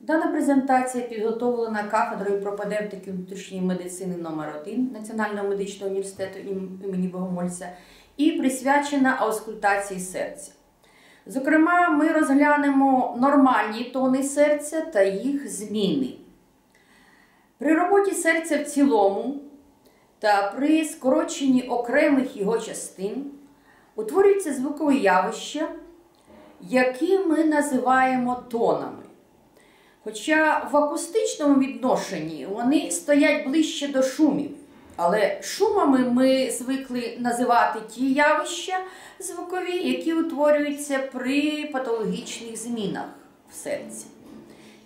Дана презентація підготовлена кафедрою пропедевтики внутрішньої медицини номер 1 Національного медичного університету імені Богомольця і присвячена аускультації серця. Зокрема, ми розглянемо нормальні тони серця та їх зміни. При роботі серця в цілому та при скороченні окремих його частин утворюються звукові явища, які ми називаємо тонами. Хоча в акустичному відношенні вони стоять ближче до шумів, але шумами ми звикли називати ті явища звукові, які утворюються при патологічних змінах в серці.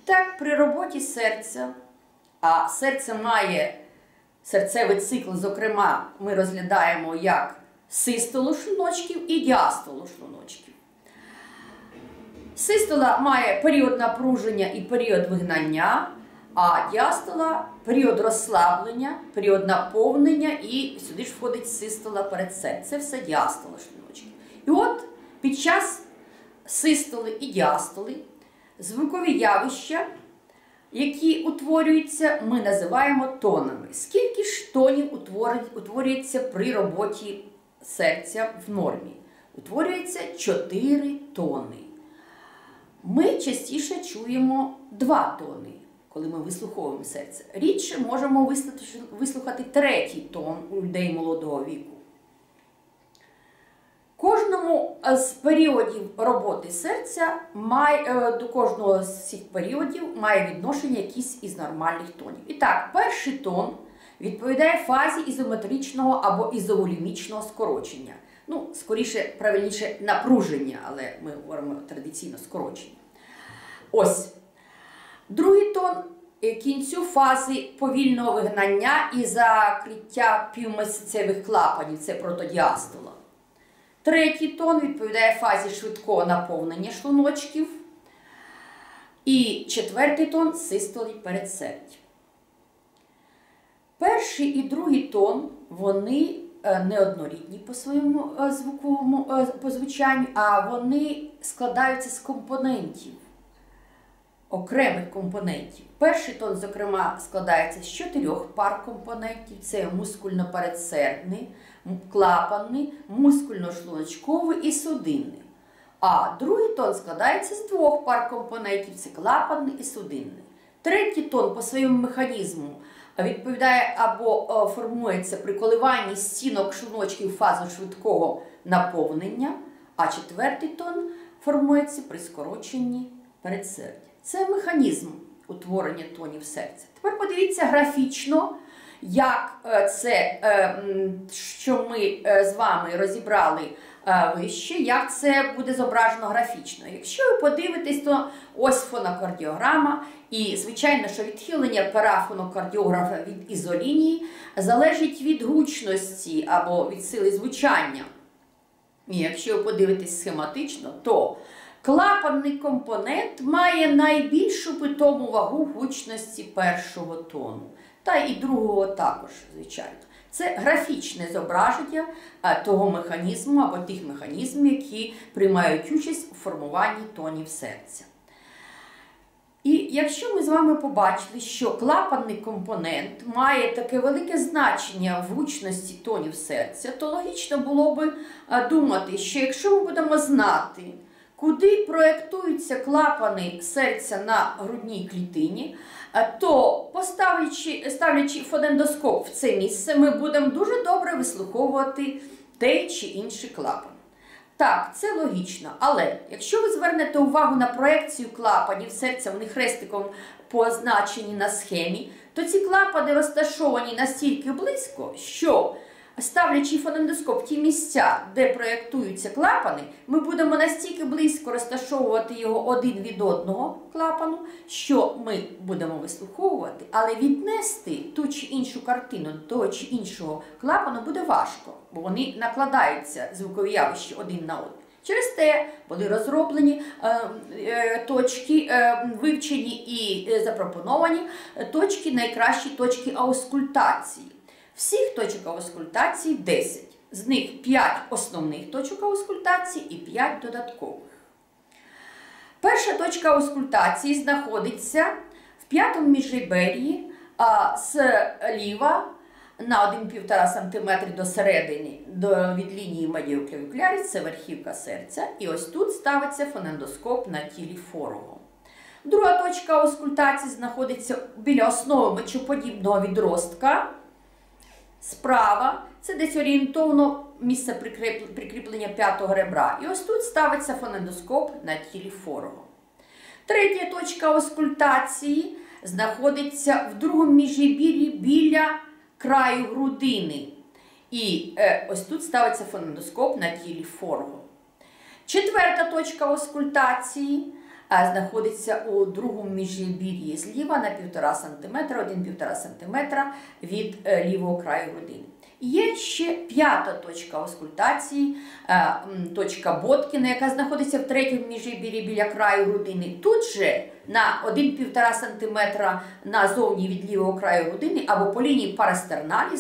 Так, при роботі серця, а серце має серцевий цикл, зокрема, ми розглядаємо як систолу шлуночків і діастолу шлуночків. Систола має період напруження і період вигнання, а діастола – період розслаблення, період наповнення, і сюди ж входить систола перед серцем. Це все діастола шлуночків. І от під час систоли і діастоли звукові явища, які утворюються, ми називаємо тонами. Скільки ж тонів утворюється при роботі серця в нормі? Утворюється 4 тони. Ми частіше чуємо 2 тони, коли ми вислуховуємо серце. Рідше можемо вислухати 3-й тон у людей молодого віку. Кожному з періодів роботи серця, до кожного з цих періодів має відношення якийсь із нормальних тонів. І так, перший тон відповідає фазі ізометричного або ізоволімічного скорочення. Ну, скоріше, правильніше, напруження, але ми говоримо традиційно скорочення. Ось. Другий тон кінцю фази повільного вигнання і закриття півмісяцевих клапанів, це протодіастола. Третій тон відповідає фазі швидкого наповнення шлуночків. І 4-й тон систолі передсердя. Перший і другий тон, вони неоднорідні по своєму звуковому звучанню, а вони складаються з компонентів, окремих компонентів. Перший тон, зокрема, складається з 4 пар компонентів. Це мускульно-передсердний, клапанний, мускульно-шлуночковий і судинний. А другий тон складається з 2 пар компонентів. Це клапанний і судинний. Третій тон по своєму механізму відповідає або формується при коливанні стінок шлуночків фазу швидкого наповнення, а 4-й тон формується при скороченні передсердя. Це механізм утворення тонів серця. Тепер подивіться графічно, як це, що ми з вами розібрали вище, як це буде зображено графічно. Якщо ви подивитесь, то ось фонокардіограма, і, звичайно, що відхилення пера фонокардіографа від ізолінії залежить від гучності або від сили звучання. І якщо ви подивитесь схематично, то клапанний компонент має найбільшу питому вагу гучності першого тону. Та і другого також, звичайно. Це графічне зображення того механізму або тих механізмів, які приймають участь у формуванні тонів серця. І якщо ми з вами побачили, що клапанний компонент має таке велике значення в гучності тонів серця, то логічно було би думати, що якщо ми будемо знати, куди проєктуються клапани серця на грудній клітині, то ставлячи фонендоскоп в це місце, ми будемо дуже добре вислуховувати той чи інший клапан. Так, це логічно, але якщо ви звернете увагу на проекцію клапанів серця, вони хрестиком позначені на схемі, то ці клапани розташовані настільки близько, що ставлячи фонендоскоп в ті місця, де проєктуються клапани, ми будемо настільки близько розташовувати його один від одного клапану, що ми будемо вислуховувати, але віднести ту чи іншу картину до того чи іншого клапану буде важко, бо вони накладаються, звукові явища, один на один. Через те були розроблені точки, вивчені і запропоновані точки, найкращі точки аускультації. Всіх точок аускультації 10. З них 5 основних точок аускультації і 5 додаткових. Перша точка аускультації знаходиться в п'ятому міжребер'ї, зліва на 1,5 см до середини від лінії медіоклавікуляріс, це верхівка серця. І ось тут ставиться фонендоскоп на тілі форого. Друга точка аускультації знаходиться біля основи мечоподібного відростка. Справа, це десь орієнтовно місце прикріплення п'ятого ребра. І ось тут ставиться фонендоскоп на тілі форого. Третя точка аускультації знаходиться в другому міжребір'ї біля краю грудини. І ось тут ставиться фонендоскоп на тілі форого. Четверта точка аускультації знаходиться у другому міжребір'ї зліва на 1,5 см, 1,5 см від лівого краю грудини. Є ще п'ята точка аускультації, точка Боткіна, яка знаходиться в третьому міжребір'ї біля краю грудини. Тут же на 1,5 см назовні від лівого краю грудини або по лінії парастерналі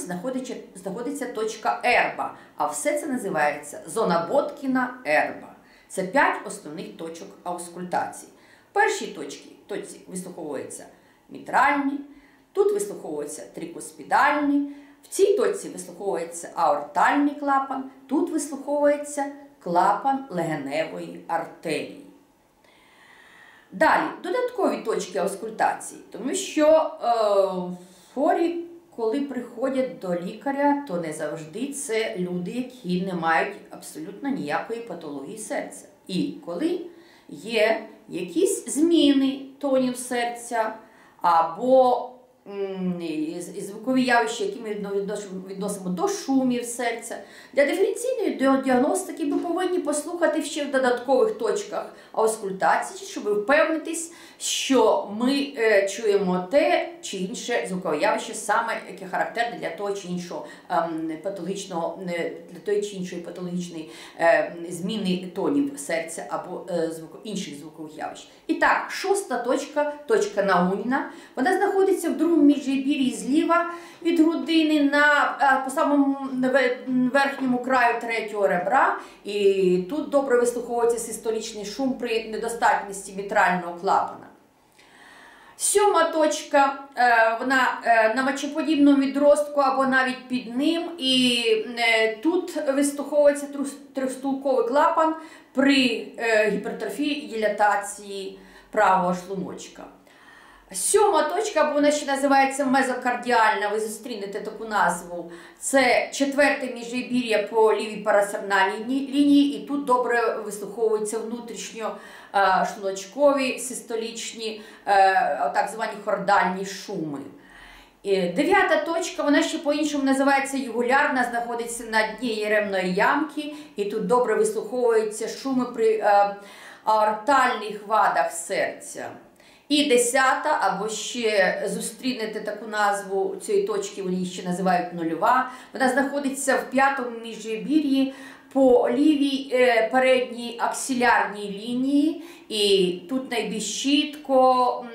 знаходиться точка Ерба. А все це називається зона Боткіна Ерба. Це 5 основних точок аускультації. В першій точці вислуховуються мітральні, тут вислуховуються трикуспідальні, в цій точці вислуховується аортальний клапан, тут вислуховується клапан легеневої артерії. Далі, додаткові точки аускультації, тому що хворі, коли приходять до лікаря, то не завжди це люди, які не мають абсолютно ніякої патології серця. І коли є якісь зміни тонів серця або звукові явища, які ми відносимо до шумів серця, для диференційної діагностики ми повинні послухати ще в додаткових точках аускультації, щоб впевнитись, що ми чуємо те чи інше звукове явище, саме яке характерне для того чи іншого патологічного, для тої чи іншої патологічної зміни тонів серця або інших звукових явищ. І так, шоста точка, точка Науніна, вона знаходиться в другому міжребір'ї зліва від грудини по самому верхньому краю третього ребра. І тут добре вислуховується систолічний шум при недостатності мітрального клапана. Сьома точка, вона на мочеподібному відростку або навіть під ним, і тут вислуховується трьохстулковий клапан при гіпертрофії і дилатації правого шлуночка. Сьома точка, або вона ще називається мезокардіальна, ви зустрінете таку назву, це четверте міжребір'я по лівій парасернальній лінії, і тут добре вислуховуються внутрішньошлуночкові, систолічні, так звані хордальні шуми. Дев'ята точка, вона ще по-іншому називається югулярна, знаходиться на дні єремної ямки, і тут добре вислуховуються шуми при аортальних вадах серця. І 10-та, або ще зустрінете таку назву цієї точки, вони її ще називають нульова. Вона знаходиться в п'ятому міжребір'ї по лівій передній аксилярній лінії. І тут найбільш чітко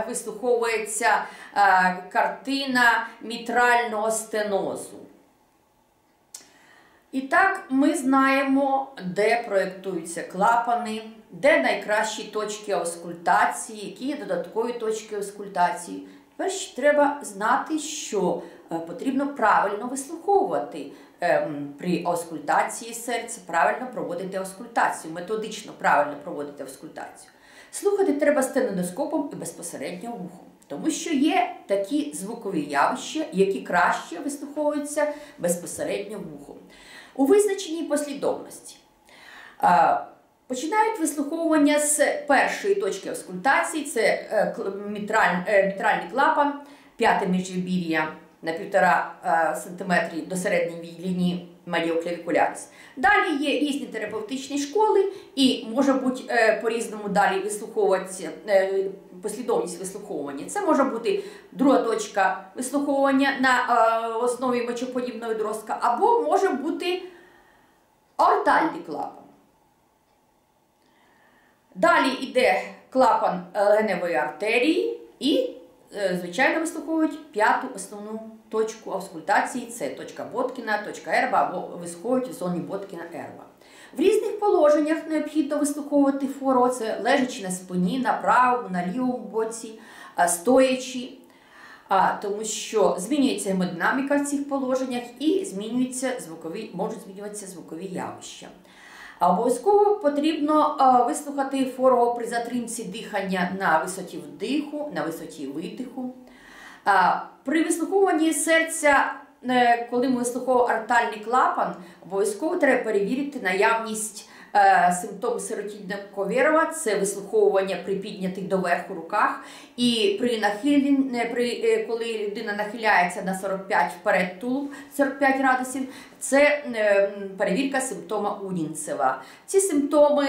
вислуховується картина мітрального стенозу. І так, ми знаємо, де проєктуються клапани, де найкращі точки аускультації, які є додаткові точки аускультації. Тепер ще треба знати, що потрібно правильно вислуховувати при аускультації серця, правильно проводити аускультацію, методично правильно проводити аускультацію. Слухати треба стенодоскопом і безпосередньо вухом. Тому що є такі звукові явища, які краще вислуховуються безпосередньо вухом. У визначеній послідовності починають вислуховування з першої точки аускультації, це мітральний клапан, п'яте міжребір'я на 1,5 см до середньої лінії медіоклавікуляріс. Далі є різні терапевтичні школи і може бути по-різному далі вислуховуватися, послідовність вислуховування. Це може бути друга точка вислуховування на основі мочеподібного відростка, або може бути аортальний клапан. Далі йде клапан легеневої артерії і, звичайно, вислуховують п'яту основну точку аускультації, це точка Боткіна, точка Ерба, або вислуховують в зоні Боткіна-Ерба. В різних положеннях необхідно вислуховувати форо, це лежачи на спині, на правому, на лівому боці, стоячи, тому що змінюється гемодинаміка в цих положеннях і можуть змінюватися звукові явища. Обов'язково потрібно вислухати форо при затримці дихання на висоті вдиху, на висоті видиху. При вислуховуванні серця, коли ми вислуховуємо артальний клапан, обов'язково треба перевірити наявність симптому Сиротіння-Ковєрова, це вислуховування при піднятих доверху руках, і коли людина нахиляється на 45 вперед тулуб, 45 градусів, це перевірка симптома Унінцева. Ці симптоми,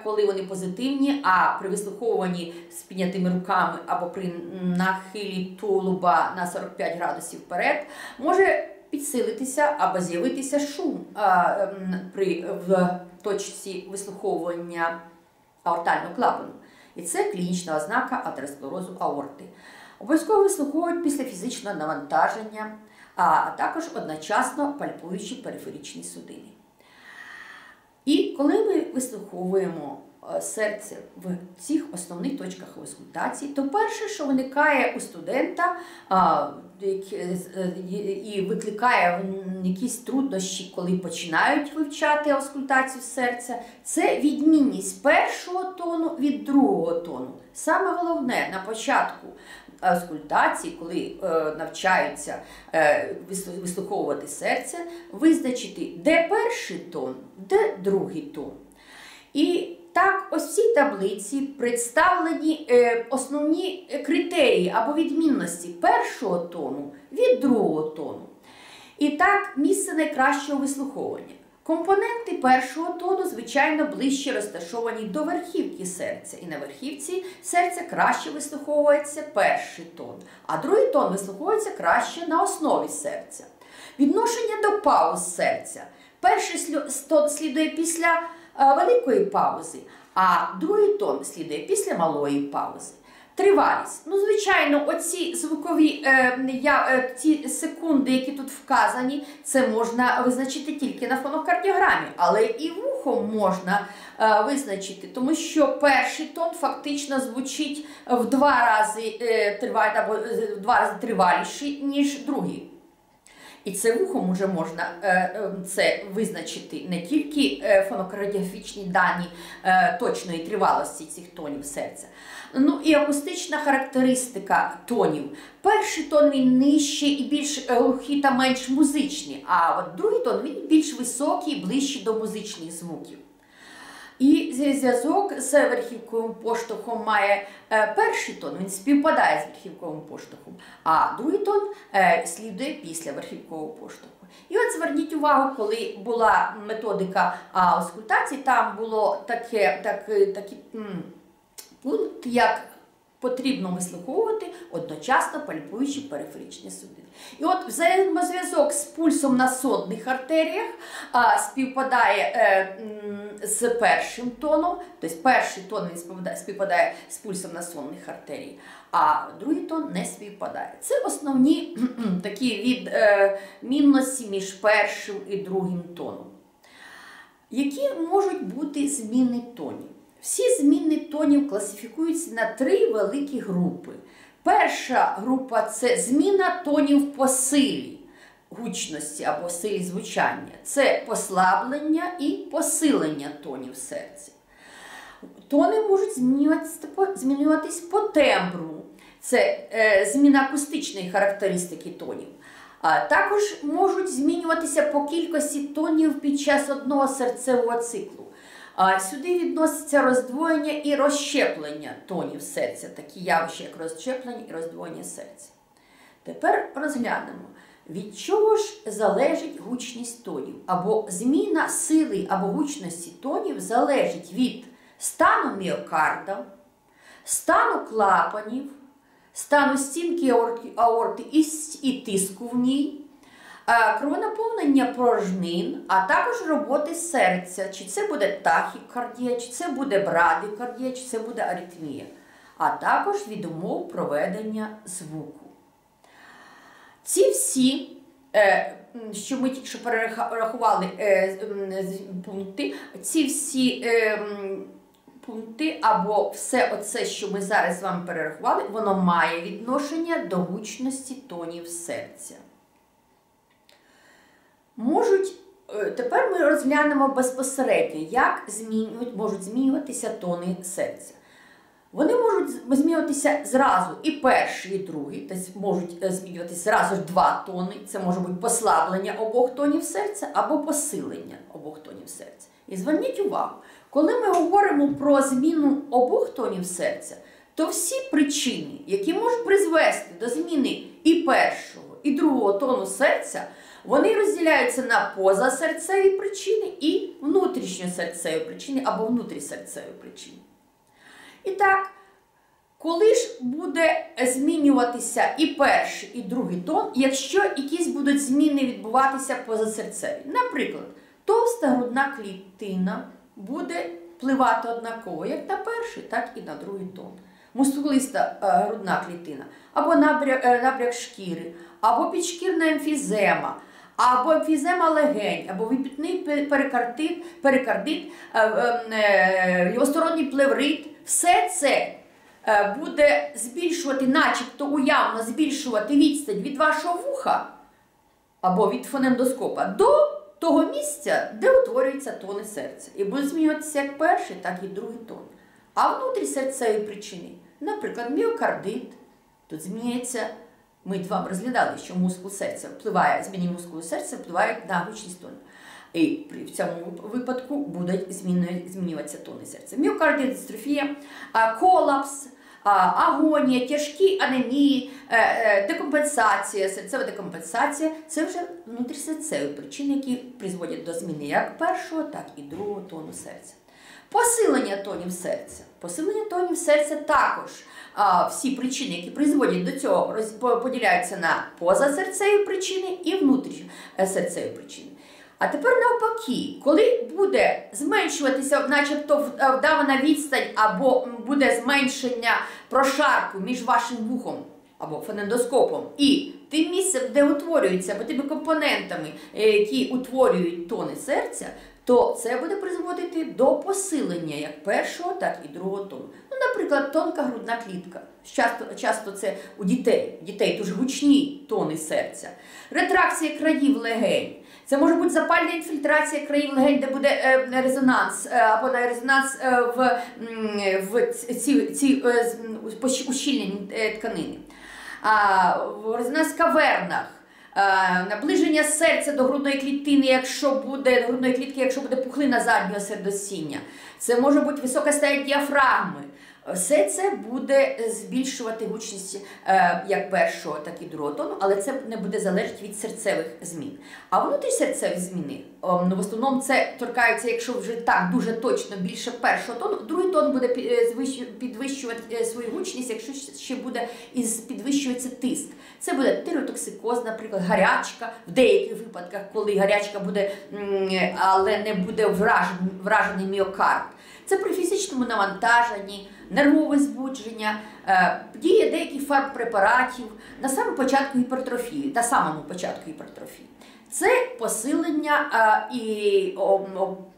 коли вони позитивні, а при вислуховуванні з піднятими руками або при нахилі тулуба на 45 градусів вперед, може підсилитися або з'явитися шум в точці вислуховування аортального клапану. І це клінічна ознака атеросклерозу аорти. Обов'язково вислуховують після фізичного навантаження, а також одночасно пальпуючи периферичні судини. І коли ми вислуховуємо серце в цих основних точках аускультації, то перше, що виникає у студента і викликає якісь труднощі, коли починають вивчати аускультацію серця, це відмінність першого тону від другого тону. Саме головне на початку аускультації, коли навчаються вислуховувати серце, визначити, де перший тон, де другий тон. І так, ось в цій таблиці представлені основні критерії або відмінності першого тону від другого тону. І так, місце найкращого вислуховування. Компоненти першого тону, звичайно, ближче розташовані до верхівки серця. І на верхівці серця краще вислуховується перший тон, а другий тон вислуховується краще на основі серця. Відношення до пауз серця. Перший тон слідує після великої паузи, а другий тон слідує після малої паузи. Тривалість. Звичайно, оці звукові ці секунди, які тут вказані, це можна визначити тільки на фонокардіограмі, але і вухом можна визначити, тому що перший тон фактично звучить в 2 рази триваліший, ніж другий. І це вухом уже можна це визначити, не тільки фонокардіографічні дані точної тривалості цих тонів серця. І акустична характеристика тонів. Перший тон він нижчий і більш глухий та менш музичний, а от другий тон він більш високий і ближчий до музичних звуків. І зв'язок з верхівковим поштовхом має перший тон, він співпадає з верхівковим поштовхом, а другий тон слідує після верхівкового поштовху. І от зверніть увагу, коли була методика аускультації, там було такий пункт, як потрібно вислуховувати, одночасно пальпуючи периферичні судини. І от взаємозв'язок з пульсом на сонних артеріях співпадає з першим тоном, тобто перший тон він співпадає з пульсом на сонних артерій, а другий тон не співпадає. Це основні такі відмінності між першим і другим тоном. Які можуть бути зміни тонів? Всі зміни тонів класифікуються на 3 великі групи. Перша група – це зміна тонів по силі гучності або силі звучання. Це послаблення і посилення тонів серця. Тони можуть змінюватись по тембру. Це зміна акустичної характеристики тонів. Також можуть змінюватися по кількості тонів під час одного серцевого циклу. Сюди відноситься роздвоєння і розщеплення тонів серця, такі явища, як розщеплення і роздвоєння серця. Тепер розглянемо, від чого ж залежить гучність тонів, або зміна сили або гучності тонів залежить від стану міокарда, стану клапанів, стану стінки аорти і тиску в ній, кровонаповнення порожнин, а також роботи серця, чи це буде тахікардія, чи це буде брадикардія, чи це буде аритмія, а також від умов проведення звуку. Ці всі що ми тільки що перерахували пункти, ці всі пункти або все оце, що ми зараз з вами перерахували, воно має відношення до гучності тонів серця. Тепер ми розглянемо безпосередньо, як можуть змінюватися тони серця. Вони можуть змінюватися зразу і перший, і другий, тобто можуть змінюватися зразу ж два тони. Це може бути послаблення обох тонів серця або посилення обох тонів серця. І зверніть увагу, коли ми говоримо про зміну обох тонів серця, то всі причини, які можуть призвести до зміни і першого, і другого тону серця, вони розділяються на позасерцеві причини і внутрішньосерцеві причини або внутрісерцеві причини. І так, коли ж буде змінюватися і перший, і другий тон, якщо якісь будуть зміни відбуватися позасерцеві? Наприклад, товста грудна клітина буде впливати однаково як на перший, так і на другий тон. Мускулиста грудна клітина, або набряк шкіри, або підшкірна емфізема, або емфізема легень, або вибітний перикардит, лівосторонній плеврит. Все це буде збільшувати, начебто уявно збільшувати відстань від вашого вуха або від фонендоскопа до того місця, де утворюються тони серця. І будуть змінюватися як перший, так і другий тон. А внутрісерцеві причини, наприклад, міокардит, тут змінюється, ми вам розглядали, що мускул серця впливає, зміни мускулу серця впливають на гучність тонів. І в цьому випадку будуть змінюватися тони серця. Міокардіальна дистрофія, колапс, агонія, тяжкі анемії, декомпенсація, серцева декомпенсація – це вже внутрісерцеві причини, які призводять до зміни як першого, так і другого тону серця. Посилення тонів серця. Посилення тонів серця також. Всі причини, які призводять до цього, поділяються на позасерцеві причини і внутрішньосерцеві причини. А тепер навпаки, коли буде зменшуватися начебто вдавана відстань або буде зменшення прошарку між вашим вухом або фонендоскопом і тим місцем, де утворюються, або тими компонентами, які утворюють тони серця, то це буде призводити до посилення як першого, так і другого тону. Ну, наприклад, тонка грудна клітка. Часто це у дітей дуже гучні тони серця. Ретракція країв легень. Це може бути запальна інфільтрація країв легень, де буде резонанс, або резонанс в ці ущільнені тканини. Резонанс в кавернах. Наближення серця до грудної клітини, якщо буде пухлина заднього сердосіння. Це може бути висока стать діафрагми. Все це буде збільшувати гучність як першого, так і другого тону, але це не буде залежати від серцевих змін. А внутрісерцеві зміни, в основному це торкається, якщо вже так дуже точно більше першого тону, другий тон буде підвищувати свою гучність, якщо ще буде підвищуватися тиск. Це буде тиреотоксикоз, наприклад, гарячка, в деяких випадках, коли гарячка буде, але не буде вражений міокард. Це при фізичному навантаженні, нервове збудження, дія деяких фарбпрепаратів на самому початку гіпертрофії. Це посилення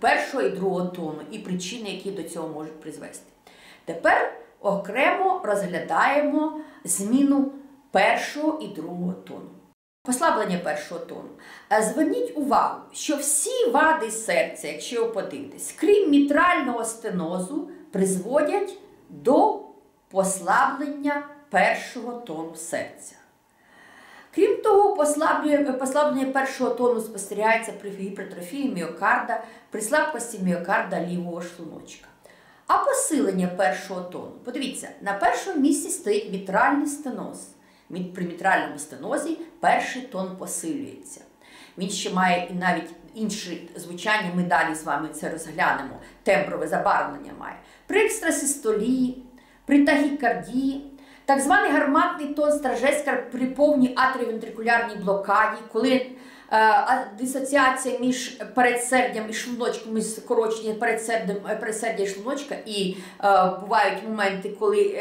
першого і другого тону і причини, які до цього можуть призвести. Тепер окремо розглядаємо зміну першого і другого тону. Послаблення першого тону. Зверніть увагу, що всі вади серця, якщо ви подивитесь, крім мітрального стенозу, призводять до послаблення першого тону серця. Крім того, послаблення першого тону спостерігається при гіпертрофії міокарда, при слабкості міокарда лівого шлуночка. А посилення першого тону. Подивіться, на першому місці стоїть мітральний стеноз. При мітральному стенозі перший тон посилюється. Він ще має і навіть інше звучання, ми далі з вами це розглянемо, темброве забарвлення має. При екстрасистолії, при тахікардії, так званий гарматний тон стражеска при повній атріовентрикулярній блокаді, коли дисоціація між передсердям і шлуночком, між скороченням передсердя і шлуночка, і бувають моменти, коли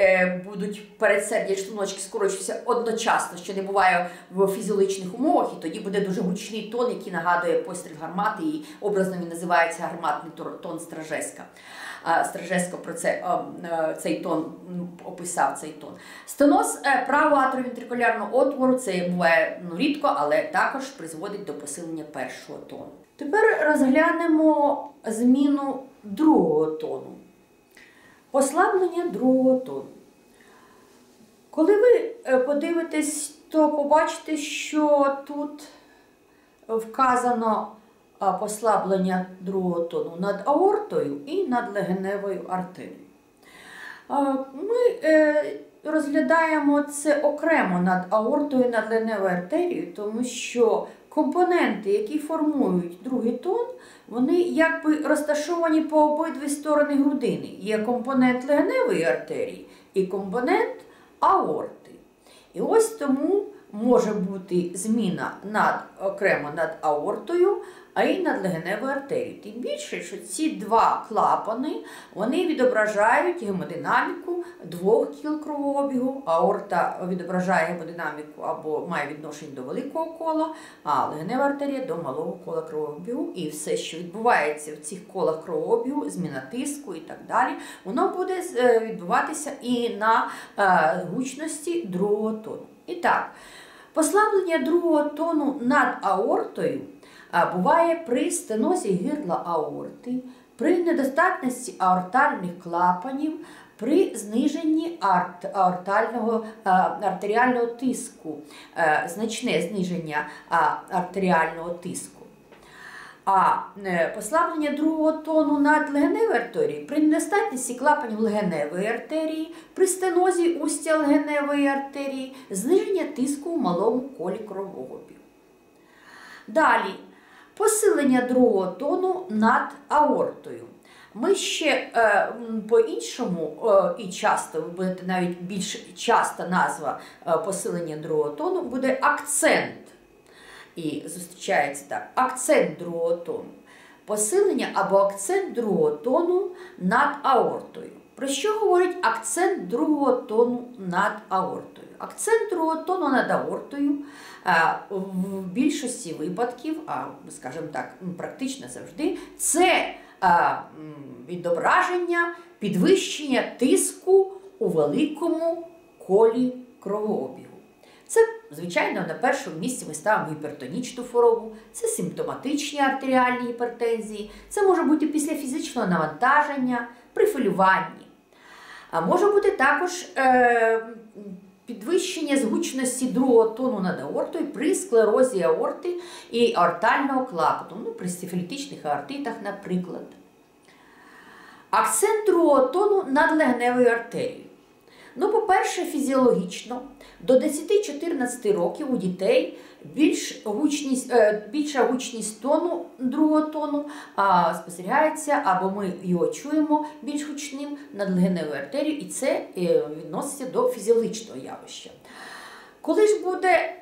будуть передсердя і шлуночки скорочуватися одночасно, що не буває в фізіологічних умовах, і тоді буде дуже гучний тон, який нагадує постріл гармати, і образно він називається гарматний тон Стражеска. Стражеско про цей тон описав цей тон. Стеноз правого атровентрикулярного отвору, це буває рідко, але також призводить до посилення першого тону. Тепер розглянемо зміну другого тону. Послаблення другого тону. Коли ви подивитесь, то побачите, що тут вказано послаблення другого тону над аортою і над легеневою артерією. Ми розглядаємо це окремо над аортою і над легеневою артерією, тому що компоненти, які формують другий тон, вони якби розташовані по обидві сторони грудини. Є компонент легеневої артерії і компонент аорти. І ось тому може бути зміна окремо над аортою, а й над легеневою артерією. Тим більше, що ці два клапани, вони відображають гемодинаміку двох кіл кровообігу. Аорта відображає гемодинаміку або має відношення до великого кола, а легенева артерія до малого кола кровообігу. І все, що відбувається в цих колах кровообігу, зміна тиску і так далі, воно буде відбуватися і на гучності другого тону. І так, послаблення другого тону над аортою буває при стенозі гирла аорти, при недостатності аортальних клапанів, при зниженні артеріального тиску, значне зниження артеріального тиску. А послаблення другого тону над легеневою артерією при недостатності клапанів легеневої артерії, при стенозі устя легеневої артерії, зниження тиску в малому колі кровообігу. Далі, посилення другого тону над аортою. Ми ще по-іншому, і часто, ви будете навіть більш часта назва посилення другого тону, буде акцент. І зустрічається так, акцент другого тону. Посилення або акцент другого тону над аортою. Про що говорить акцент другого тону над аортою? Акцент другого тону над аортою в більшості випадків, скажімо так, практично завжди, це відображення, підвищення тиску у великому колі кровообігу. Це, звичайно, на першому місці ми ставимо гіпертонічну хворобу, це симптоматичні артеріальні гіпертензії, це може бути після фізичного навантаження, при хвилюванні. А може бути також підвищення згучності другого тону над аортою при склерозі аорти і аортального клапану, при стифілітичних аортитах, наприклад. Акцент другого тону над легеневою артерією. По-перше, фізіологічно, до 10-14 років у дітей більша гучність тону, другого тону спостерігається, або ми його чуємо більш гучним над легеневою артерією, і це відноситься до фізіологічного явища. Коли ж буде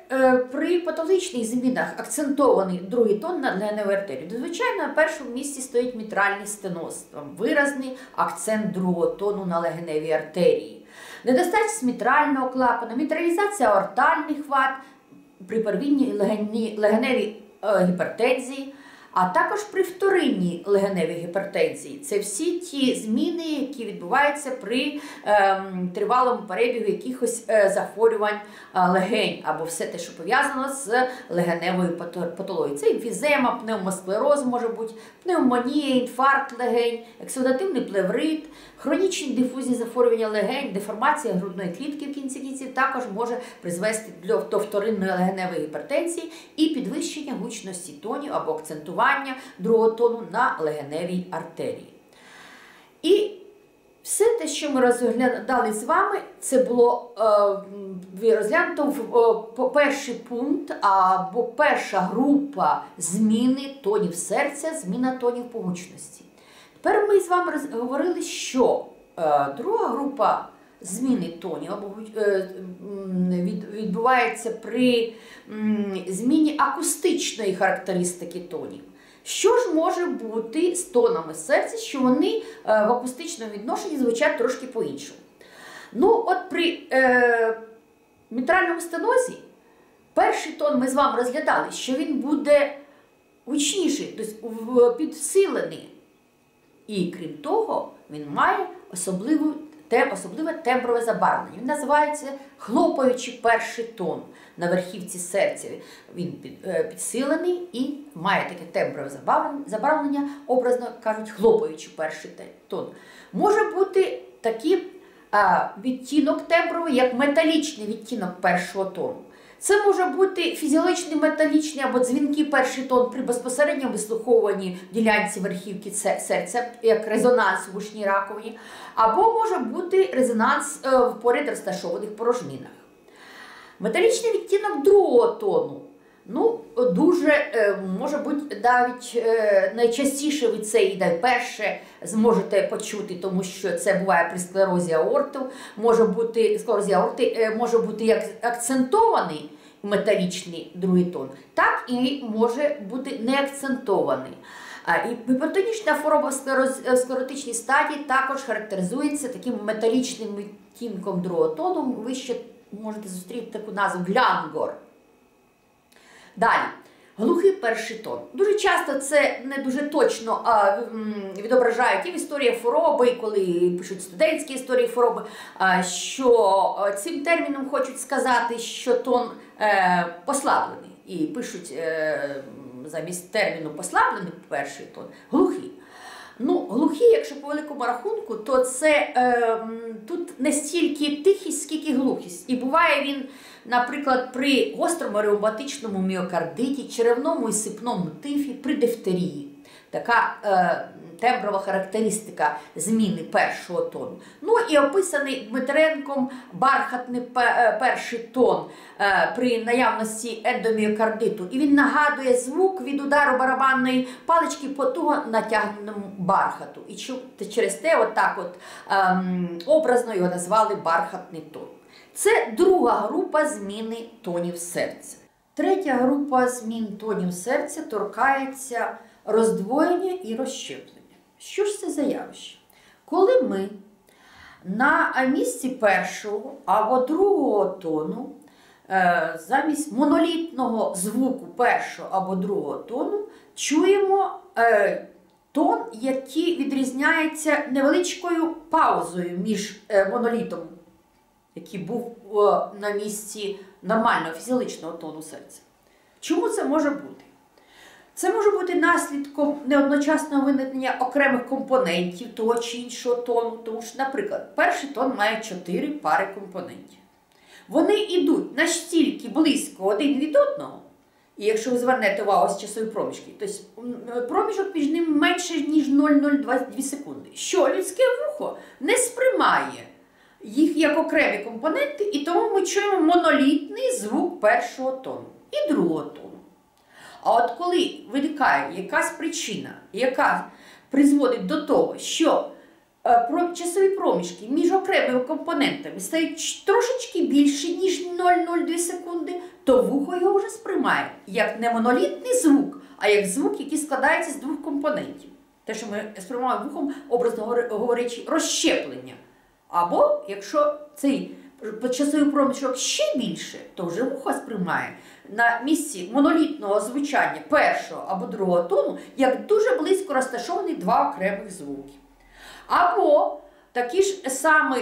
при патологічних змінах акцентований другий тон над легеневою артерією, то, звичайно, на першому місці стоїть мітральний стеноз, там виразний акцент другого тону на легеневій артерії. Недостатність мітрального клапана, мітралізація аортальних вад при первинній легеневій гіпертензії, а також при вторинній легеневій гіпертензії. Це всі ті зміни, які відбуваються при тривалому перебігу якихось захворювань легень, або все те, що пов'язано з легеневою патологією. Це емфізема, пневмосклероз може бути, пневмонія, інфаркт легень, ексудативний плеврит, хронічні дифузні захворювання легень, деформація грудної клітки в кінці кінців також може призвести до вторинної легеневої гіпертензії і підвищення гучності тонів або акцентування другого тону на легеневій артерії. І все те, що ми розглядали з вами, це було розглянуто в перший пункт або перша група зміни тонів серця, зміна тонів по гучності. Тепер ми з вами говорили, що друга група зміни тонів відбувається при зміні акустичної характеристики тонів. Що ж може бути з тонами серця, що вони в акустичному відношенні звучать трошки по-іншому? Ну, от при мітральному стенозі перший тон ми з вами розглядали, що він буде гучніший, тобто підсилений. І крім того, він має особливе темброве забарвлення. Він називається хлопаючий перший тон на верхівці серця. Він підсилений і має таке темброве забарвлення, образно кажуть, хлопаючий перший тон. Може бути такий відтінок тембровий, як металічний відтінок першого тону. Це може бути фізіологічний металічний або дзвінкий перший тон при безпосередньому вислуховуванні в ділянці верхівки серця, як резонанс у вушній раковині, або може бути резонанс в поряд розташованих порожнинах. Металічний відтінок другого тону, ну, дуже, може бути, навіть найчастіше ви це і найперше зможете почути, тому що це буває при склерозі аорти, може бути як акцентований металічний другий тон, так і може бути неакцентований. І гіпертонічна хвороба в склеротичній стадії також характеризується таким металічним відтінком другого тону. Ви ще можете зустріти таку назву глянгор. Далі. Глухий перший тон. Дуже часто це не дуже точно відображають і в історії хвороби, і коли пишуть студентські історії хвороби, що цим терміном хочуть сказати, що тон послаблений. І пишуть замість терміну послаблений перший тон глухий. Ну, глухий, якщо по великому рахунку, то це тут не стільки тихість, скільки глухість. І буває він, наприклад, при гострому ревматичному міокардиті, черевному і сипному тифі, при дифтерії. Така темброва характеристика зміни першого тону. Ну і описаний Дмитренком бархатний перший тон при наявності ендоміокардиту. І він нагадує звук від удару барабанної палички по туго натягненому бархату. І через те отак образно його назвали бархатний тон. Це друга група зміни тонів серця. Третя група змін тонів серця торкається роздвоєння і розщеплення. Що ж це за явище? Коли ми на місці першого або другого тону замість монолітного звуку першого або другого тону чуємо тон, який відрізняється невеличкою паузою між монолітом, який був на місці нормального фізіологічного тону серця. Чому це може бути? Це може бути наслідком неодночасного виникнення окремих компонентів того чи іншого тону. Тому що, наприклад, перший тон має 4 пари компонентів. Вони йдуть настільки близько один від одного, і якщо ви звернете увагу з часової проміжки, то проміжок між ними менше, ніж 0,022 секунди, що людське вухо не сприймає їх як окремі компоненти, і тому ми чуємо монолітний звук першого тону і другого тону. А от коли виникає якась причина, яка призводить до того, що часові проміжки між окремими компонентами стають трошечки більше, ніж 0,02 секунди, то вухо його вже сприймає як не монолітний звук, а як звук, який складається з двох компонентів. Те, що ми сприймаємо вухом, образно говорячи, розщеплення. Або, якщо цей часовий проміжок ще більше, то вже вухо сприймає на місці монолітного звучання першого або другого тону, як дуже близько розташовані два окремих звуки. Або такі ж саме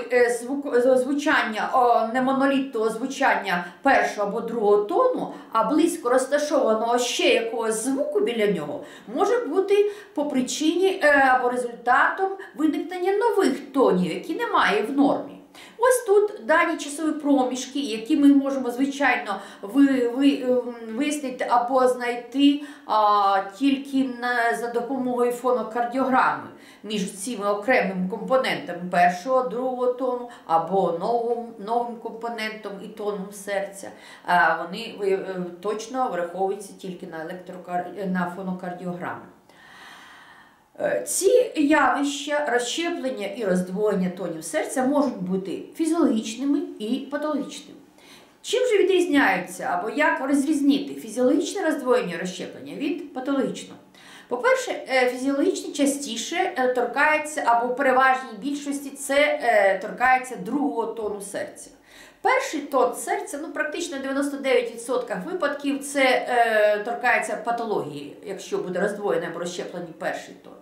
звучання, не монолітного звучання першого або другого тону, а близько розташованого ще якогось звуку біля нього, може бути по причині або результатом виникнення нових тонів, які немає в нормі. Ось тут дані часові проміжки, які ми можемо, звичайно, вияснити або знайти тільки за допомогою фонокардіограми між цими окремими компонентами першого, другого тону або новим компонентом і тоном серця. Вони точно враховуються тільки на фонокардіограми. Ці явища, розщеплення і роздвоєння тонів серця можуть бути фізіологічними і патологічними. Чим же відрізняються або як розрізнити фізіологічне роздвоєння і розщеплення від патологічного? По-перше, фізіологічні частіше торкаються, або в переважній більшості це торкається другого тону серця. Перший тон серця, практично в 99% випадків це торкається патології, якщо буде роздвоєний або розщеплений перший тон.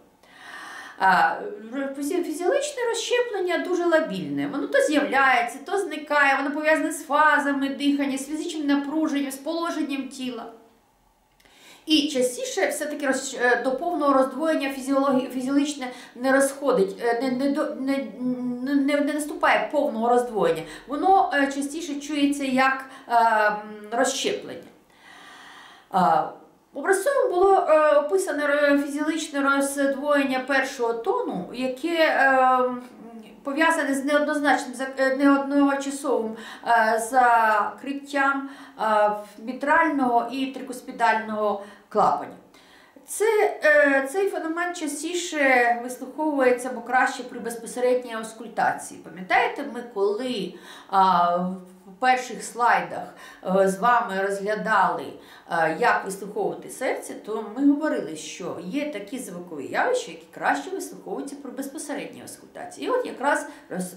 Фізіологічне розщеплення дуже лабільне. Воно то з'являється, то зникає, воно пов'язане з фазами дихання, з фізичним напруженням, з положенням тіла. І частіше все-таки до повного роздвоєння фізіологічне не розходить, не наступає повного роздвоєння. Воно частіше чується як розщеплення. Образцовим було описане фізіологічне роздвоєння першого тону, яке пов'язане з неодночасовим закриттям мітрального і трикуспідального клапанів. Цей феномен частіше вислуховується або краще при безпосередній аускультації. Пам'ятаєте, ми коли в перших слайдах з вами розглядали, як вислуховувати серце, то ми говорили, що є такі звукові явища, які краще вислуховуються при безпосередній аускультації. І от якраз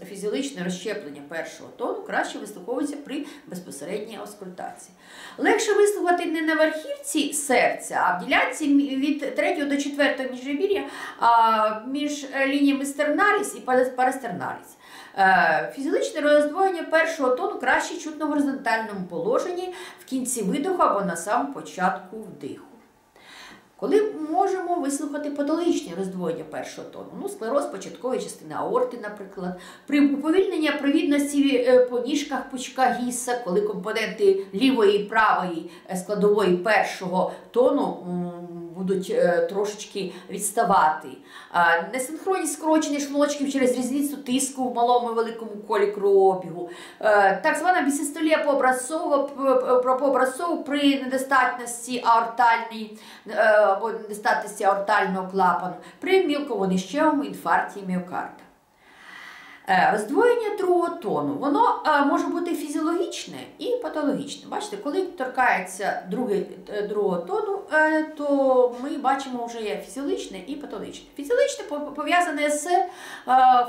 фізіологічне розщеплення першого тону краще вислуховується при безпосередній аускультації. Легше вислухати не на верхівці серця, а в ділянці від 3 до 4 міжребір'я між лініями стерналіс і парастерналіс. Фізіологічне роздвоєння першого тону краще чутно в горизонтальному положенні в кінці видоху або на самому початку вдиху. Коли можемо вислухати патологічне роздвоєння першого тону? Склероз початкової частини аорти, наприклад. При уповільненні провідності по ніжках пучка Гісса, коли компоненти лівої і правої складової першого тону будуть трошечки відставати. Несинхронність скорочення шлуночків через різницю тиску в малому і великому колі кровообігу. Так звана бісистолія пообразцово при недостатності або недостатності аортального клапану, при мілководнищевому інфаркті міокарда. Роздвоєння другого тону, воно може бути фізіологічне і патологічне. Бачите, коли торкається другого тону, то ми бачимо вже є фізіологічне і патологічне. Фізіологічне пов'язане з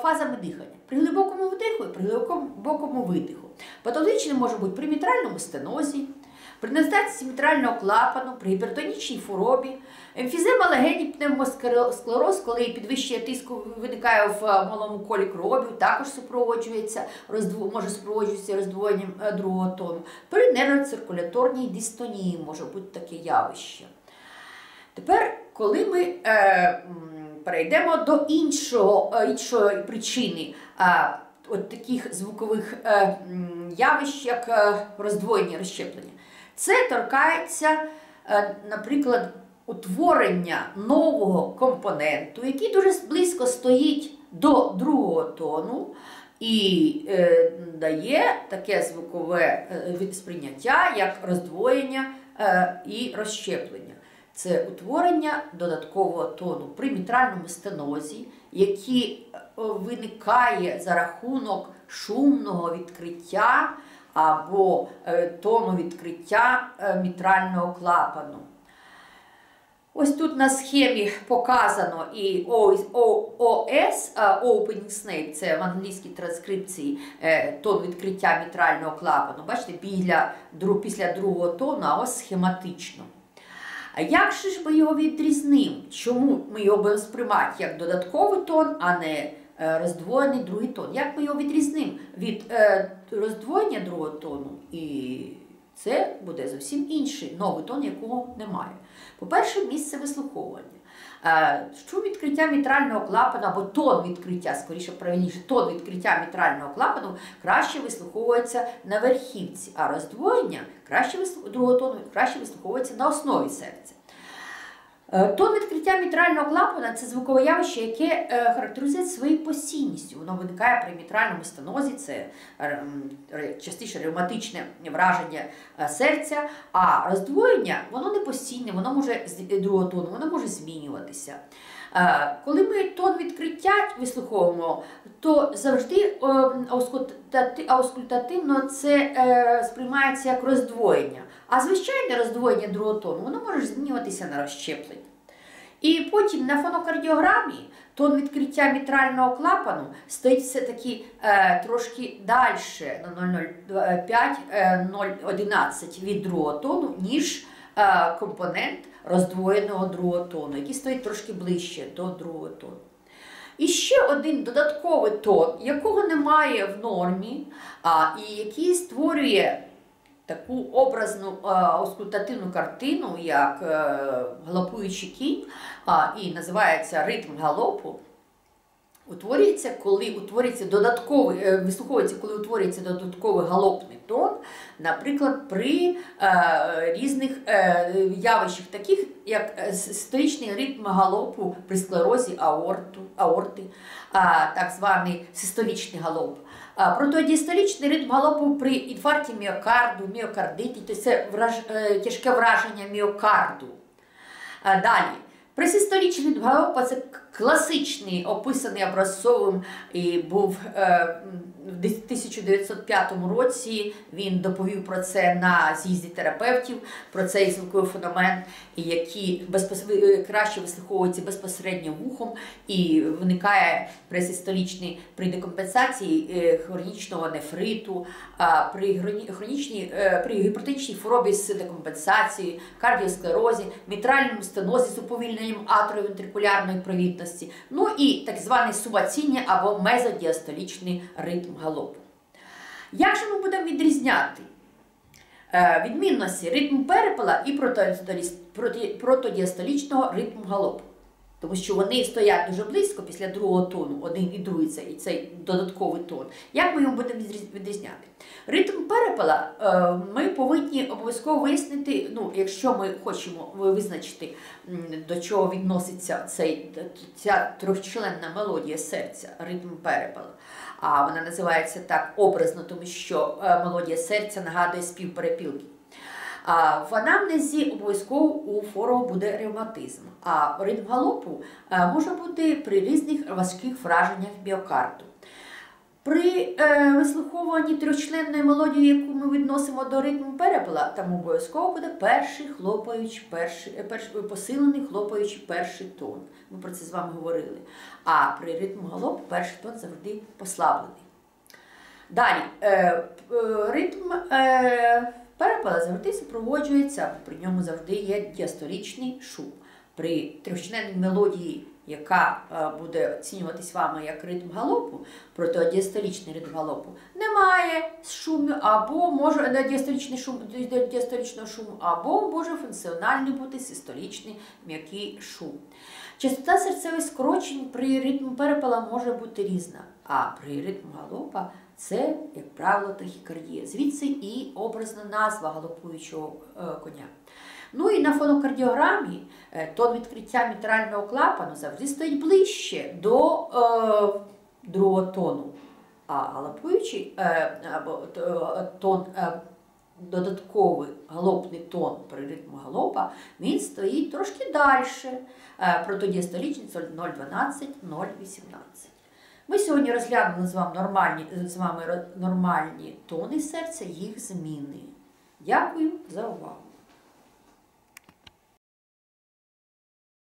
фазами дихання. При глибокому вдиху і при глибокому видиху. Патологічне може бути при мітральному стенозі, при недостатності мітрального клапану, при гіпертонічній хворобі, емфізема легенів, пневмосклероз, коли підвищення тиску виникає в малому колі кровообігу, також може супроводжуватися роздвоєнням другого тону. При нервоциркуляторній дистонії може бути таке явище. Тепер, коли ми перейдемо до іншої причини от таких звукових явищ, як роздвоєння, розщеплення, це торкається, наприклад, утворення нового компоненту, який дуже близько стоїть до другого тону і дає таке звукове сприйняття, як роздвоєння і розщеплення. Це утворення додаткового тону при мітральному стенозі, який виникає за рахунок шумного відкриття або тону відкриття мітрального клапану. Ось тут на схемі показано і OS, Opening Snake, це в англійській транскрипції тон відкриття мітрального клапану. Бачите, після другого тону, а ось схематично. А як же ж ми його відрізнимо? Чому ми його будемо сприймати як додатковий тон, а не роздвоєний другий тон? Як ми його відрізнимо від роздвоєння другого тону? І це буде зовсім інший, новий тон, якого немає. По-перше, місце вислуховування. Шум відкриття мітрального клапану, або тон відкриття, скоріше правильніше, тон відкриття мітрального клапану краще вислуховується на верхівці, а роздвоєння другого тону краще вислуховується на основі серця. Тон відкриття мітрального клапана – це звукове явище, яке характеризує своєю постійністю. Воно виникає при мітральному стенозі, це частіше ревматичне враження серця, а роздвоєння, воно не постійне, воно може з другого тону, воно може змінюватися. Коли ми тон відкриття вислуховуємо, то завжди аускультативно це сприймається як роздвоєння. А звичайне роздвоєння другого тону, воно може змінюватися на розщеплення. І потім на фонокардіограмі тон відкриття мітрального клапану стоїть все-таки трошки далі, на 0,05-0,11 від другого тону, ніж компонент роздвоєного другого тону, який стоїть трошки ближче до другого тону. І ще один додатковий тон, якого немає в нормі, і який створює таку образну аускультативну картину, як галопуючий кінь, і називається ритм галопу, утворюється, коли утворюється додатковий, вислуховується, коли утворюється додатковий галопний тон, наприклад, при різних явищах, таких як систолічний ритм галопу при склерозі аорти, так званий систолічний галоп. Протидіастолічний ритм галопу при інфаркті міокарду, міокардиті, то це тяжке враження міокарду. Далі. Пресистолічний ритм галопа – це класичний, описаний образцовим, і був в 1905 році, він доповів про це на з'їзді терапевтів, про цей звуковий феномен, який краще вислуховується безпосередньо вухом і виникає пресистолічний при декомпенсації хронічного нефриту, при гіпертонічній хворобі з декомпенсацією, кардіосклерозі, мітральному стенозі з уповільненням атровентрикулярної провідності, ну і так званий субаційний або мезодіастолічний ритм галопу. Як же ми будемо відрізняти відмінності ритму перепела і протодіастолічного ритму галопу? Тому що вони стоять дуже близько після другого тону, один і другий цей додатковий тон. Як ми його будемо відрізняти? Ритм перепела ми повинні обов'язково вияснити, якщо ми хочемо визначити, до чого відноситься ця трьохчленна мелодія серця, ритм перепела. А вона називається так образно, тому що мелодія серця нагадує спів перепілки. В анамнезі обов'язково у хворого буде ревматизм, а ритм галопу може бути при різних важких враженнях міокарду. При вислуховуванні трьохчленної мелодії, яку ми відносимо до ритму перепела, там обов'язково буде посилений хлопаючий перший тон. Ми про це з вами говорили. А при ритму галопу перший тон завжди послаблений. Далі, ритм перепела завжди супроводжується, при ньому завжди є діастолічний шум. При трьохчленній мелодії, яка буде оцінюватись вами як ритм галопу, протидіастолічний ритм галопу, немає шуму, або може діастолічного шуму, або може функціональний бути систолічний м'який шум. Частота серцевих скорочень при ритму перепела може бути різна, а при ритму галопа це, як правило, тахікардія. Звідси і образна назва галопуючого коня. Ну і на фонокардіограмі тон відкриття мітрального клапану завжди стоїть ближче до другого тону. А галопуючий тон, додатковий галопний тон при ритму галопа, він стоїть трошки далі. Протидіастолічний 0,12-0,18. Ми сьогодні розглянули з вами нормальні тони серця, їх зміни. Дякую за увагу.